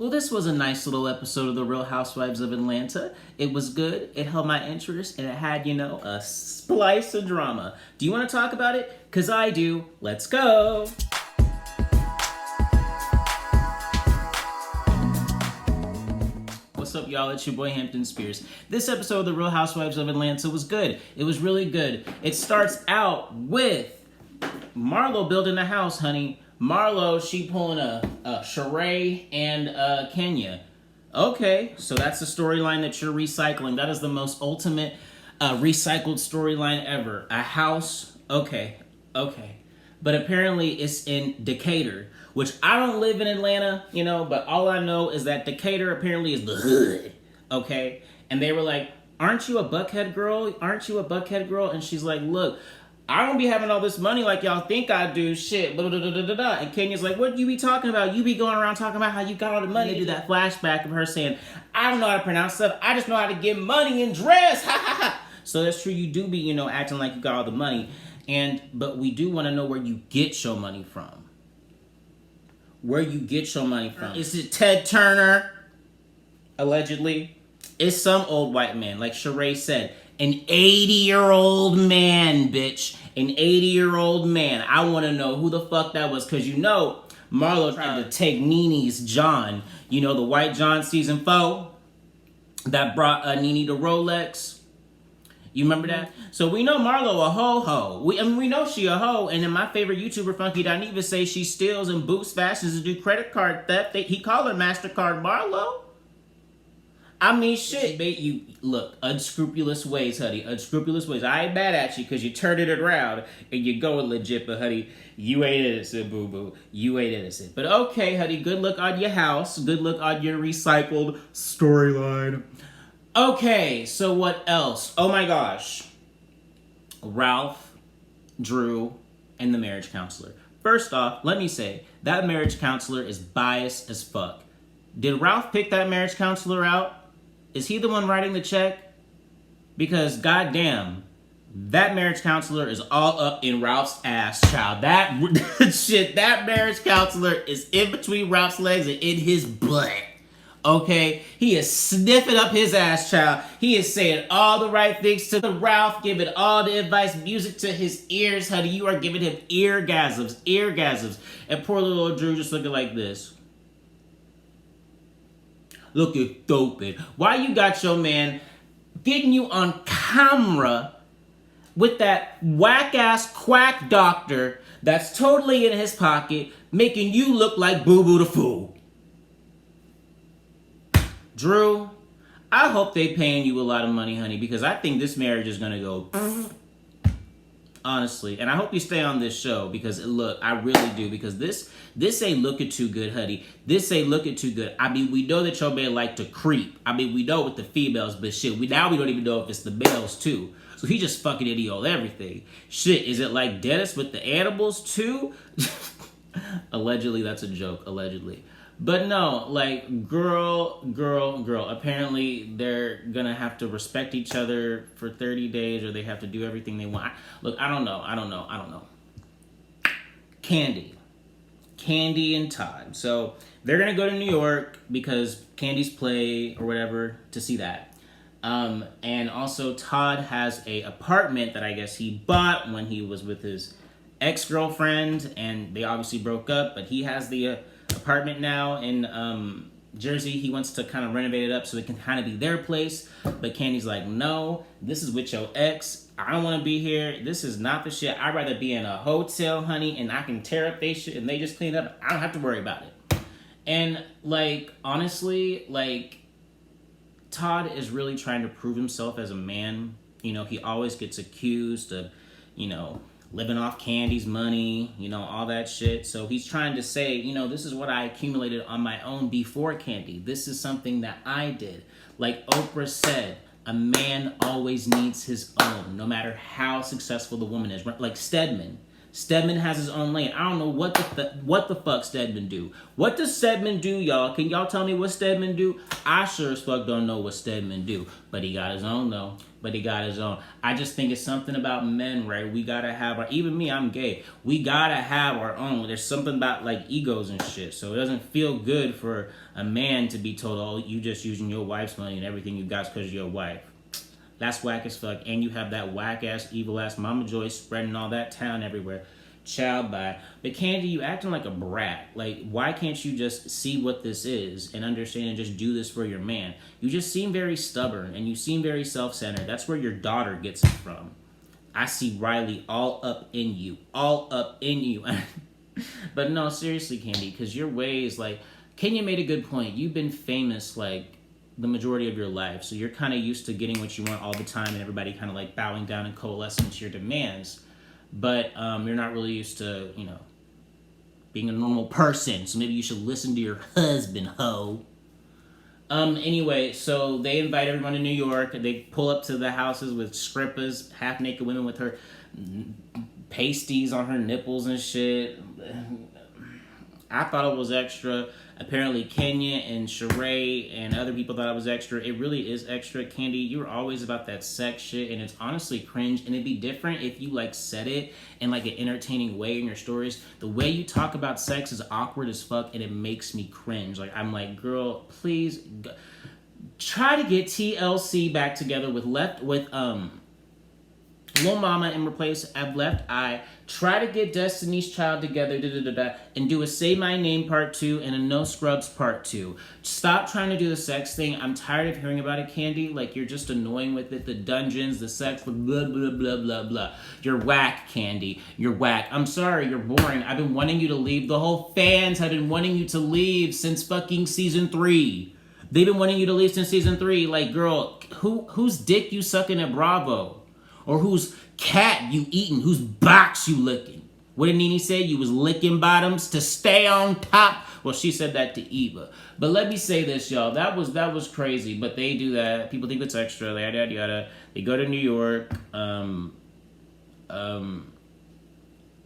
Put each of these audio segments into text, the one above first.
Well, this was a nice little episode of the Real Housewives of Atlanta. It was good, it held my interest, and it had, a splice of drama. Do you want to talk about it? Because I do. Let's go! What's up, y'all? It's your boy Hampton Spears. This episode of the Real Housewives of Atlanta was good. It was really good. It starts out with Marlo building a house, honey. Marlo, she pulling a Shereé and Kenya. Okay, so that's the storyline that you're recycling. That is the most ultimate recycled storyline ever. A house, okay. But apparently it's in Decatur, which I don't live in Atlanta, but all I know is that Decatur apparently is the hood, okay? And they were like, aren't you a Buckhead girl? And she's like, look, I don't be having all this money like y'all think I do, shit, blah, blah, blah, blah, blah. And Kenya's like, what you be talking about? You be going around talking about how you got all the money. They do that flashback of her saying, I don't know how to pronounce stuff. I just know how to get money and dress. Ha, ha, ha. So that's true. You do be, acting like you got all the money. But we do want to know where you get your money from. Is it Ted Turner? Allegedly. It's some old white man, like Shereé said. An 80-year-old man, bitch. An 80-year-old man. I want to know who the fuck that was. Because Marlo tried to take NeNe's John. The white John season 4 that brought NeNe to Rolex. You remember that? So we know Marlo a ho-ho. We know she a hoe. And then my favorite YouTuber, Funky.Neva, say she steals and boosts fashions and do credit card theft. He called her MasterCard Marlo. I mean, shit. You look, unscrupulous ways, honey. Unscrupulous ways. I ain't mad at you because you turned it around and you're going legit, but honey, you ain't innocent, boo-boo. You ain't innocent. But okay, honey, good luck on your house. Good luck on your recycled storyline. Okay, so what else? Oh my gosh. Ralph, Drew, and the marriage counselor. First off, let me say, that marriage counselor is biased as fuck. Did Ralph pick that marriage counselor out? Is he the one writing the check? Because goddamn, that marriage counselor is all up in Ralph's ass, child. That marriage counselor is in between Ralph's legs and in his butt. Okay? He is sniffing up his ass, child. He is saying all the right things to Ralph, giving all the advice, music to his ears, honey. You are giving him eargasms. And poor little old Drew just looking like this. Looking stupid. Why you got your man getting you on camera with that whack-ass quack doctor that's totally in his pocket, making you look like Boo-Boo the Fool? Drew, I hope they paying you a lot of money, honey, because I think this marriage is going to go... Honestly. And I hope you stay on this show because, look, I really do. Because this ain't looking too good, honey. This ain't looking too good. I mean, we know that your man like to creep. I mean, we know with the females, but shit, we don't even know if it's the males, too. So he just fucking idiot everything. Shit, is it like Dennis with the animals, too? Allegedly, that's a joke. Allegedly. But no, like, girl. Apparently, they're gonna have to respect each other for 30 days or they have to do everything they want. Look, I don't know. Kandi and Todd. So, they're gonna go to New York because Kandi's play or whatever to see that. And also, Todd has a apartment that I guess he bought when he was with his ex-girlfriend and they obviously broke up, but he has the... apartment now in Jersey. He wants to kind of renovate it up so it can kind of be their place. But Kandi's like, no, this is with your ex. I don't want to be here. This is not the shit. I'd rather be in a hotel, honey, and I can tear up they shit and they just clean it up. I don't have to worry about it. And, like, honestly, like, Todd is really trying to prove himself as a man. He always gets accused of, living off Kandi's money, all that shit. So he's trying to say, this is what I accumulated on my own before Kandi. This is something that I did. Like Oprah said, a man always needs his own, no matter how successful the woman is. Like Stedman. Stedman has his own lane. I don't know what the fuck Stedman do. What does Stedman do, y'all? Can y'all tell me what Stedman do? I sure as fuck don't know what Stedman do. But he got his own, though. But he got his own. I just think it's something about men, right? We gotta have our... Even me, I'm gay. We gotta have our own. There's something about, like, egos and shit. So it doesn't feel good for a man to be told, oh, you just using your wife's money and everything you got because you're your wife. That's whack as fuck. And you have that whack-ass, evil-ass Mama Joyce spreading all that town everywhere. Child bye. But Kandi, you acting like a brat. Like, why can't you just see what this is and understand and just do this for your man? You just seem very stubborn and you seem very self-centered. That's where your daughter gets it from. I see Riley all up in you. All up in you. But no, seriously, Kandi, because your ways, like, Kenya made a good point. You've been famous, like, the majority of your life. So you're kind of used to getting what you want all the time and everybody kind of like bowing down and coalescing to your demands. But you're not really used to, you know, being a normal person. So maybe you should listen to your husband, ho. Anyway, so they invite everyone to New York. They pull up to the houses with scrippas, half-naked women with her pasties on her nipples and shit. I thought it was extra. Apparently Kenya and Shereé and other people thought it was extra. It really is extra. Kandi, you were always about that sex shit, and it's honestly cringe, and it'd be different if you like said it in like an entertaining way in your stories. The way you talk about sex is awkward as fuck, and it makes me cringe. Like, I'm like, girl, please try to get TLC back together with Lil Mama and replace Left Eye. Try to get Destiny's Child together, and do a Say My Name Part 2 and a No Scrubs Part 2. Stop trying to do the sex thing. I'm tired of hearing about it, Kandi. Like, you're just annoying with it. The dungeons, the sex, the blah, blah, blah, blah, blah. You're whack, Kandi. You're whack. I'm sorry, you're boring. I've been wanting you to leave. The whole fans have been wanting you to leave since fucking season 3. They've been wanting you to leave since season 3. Like, girl, whose dick you sucking at Bravo? Or whose cat you eating, whose box you licking. What did NeNe say? You was licking bottoms to stay on top? Well, she said that to Eva. But let me say this, y'all. That was crazy. But they do that. People think it's extra. Yada, yada, yada. They go to New York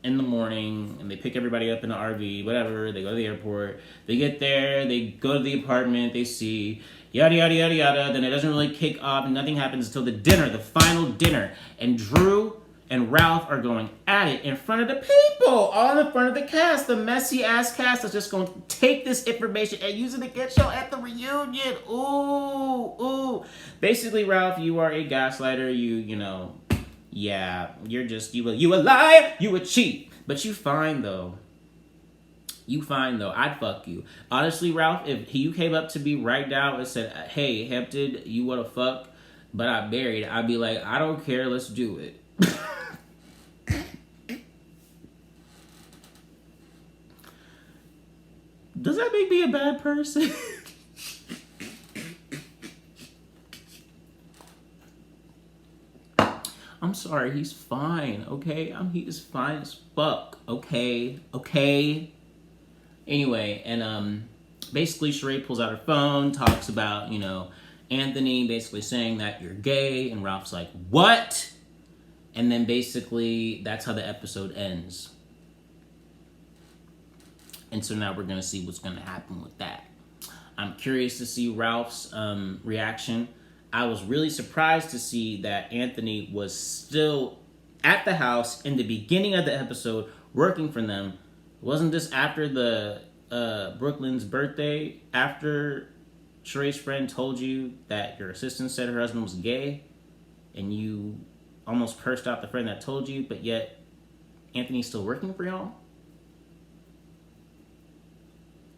in the morning, and they pick everybody up in the RV, whatever. They go to the airport. They get there. They go to the apartment. They see... yada, yada, yada, yada. Then it doesn't really kick off. And nothing happens until the dinner, the final dinner. And Drew and Ralph are going at it in front of the people. All in front of the cast. The messy-ass cast is just going to take this information and use it against y'all at the reunion. Ooh, ooh. Basically, Ralph, you are a gaslighter. You know, yeah. You're just, you a liar. You a cheat. But you fine, though. You fine, though. I'd fuck you. Honestly, Ralph, if you came up to me right now and said, hey, Hampton, you want to fuck, but I married, I'd be like, I don't care, let's do it. Does that make me a bad person? I'm sorry, he's fine, okay? He is fine as fuck, okay? Okay? Anyway, and basically Shereé pulls out her phone, talks about, you know, Anthony basically saying that you're gay, and Ralph's like, what? And then basically that's how the episode ends. And so now we're going to see what's going to happen with that. I'm curious to see Ralph's reaction. I was really surprised to see that Anthony was still at the house in the beginning of the episode working for them. Wasn't this after the Brooklyn's birthday? After Sheree's friend told you that your assistant said her husband was gay, and you almost cursed out the friend that told you, but yet Anthony's still working for y'all?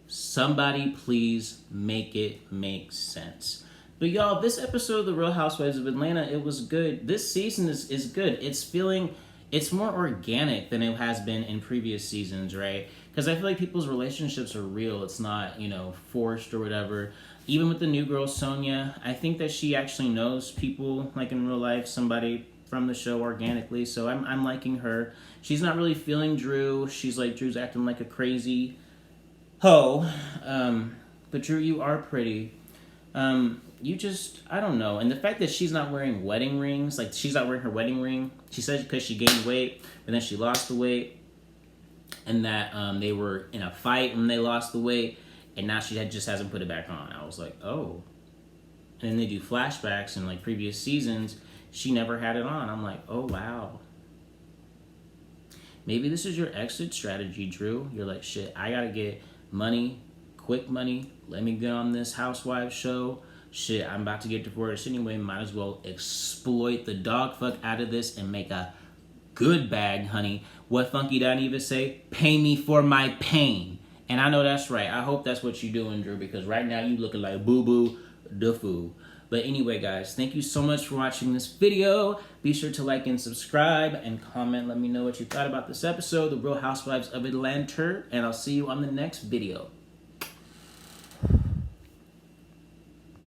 Somebody please make it make sense. But y'all, this episode of The Real Housewives of Atlanta, it was good. This season is good. It's more organic than it has been in previous seasons, right? Because I feel like people's relationships are real. It's not, you know, forced or whatever. Even with the new girl, Sonia, I think that she actually knows people, like in real life, somebody from the show organically. So I'm liking her. She's not really feeling Drew. She's like, Drew's acting like a crazy hoe. But Drew, you are pretty. you just, I don't know. And the fact that she's not wearing wedding rings, like she's not wearing her wedding ring. She said because she gained weight, but then she lost the weight. And that they were in a fight when they lost the weight. And now she just hasn't put it back on. I was like, oh. And then they do flashbacks in like previous seasons. She never had it on. I'm like, oh, wow. Maybe this is your exit strategy, Drew. You're like, shit, I gotta get money, quick money. Let me get on this Housewives show. Shit, I'm about to get divorced anyway. Might as well exploit the dog fuck out of this and make a good bag, honey. What Funky Dineva say? Pay me for my pain. And I know that's right. I hope that's what you're doing, Drew, because right now you looking like boo-boo da foo. But anyway, guys, thank you so much for watching this video. Be sure to like and subscribe and comment. Let me know what you thought about this episode, The Real Housewives of Atlanta. And I'll see you on the next video.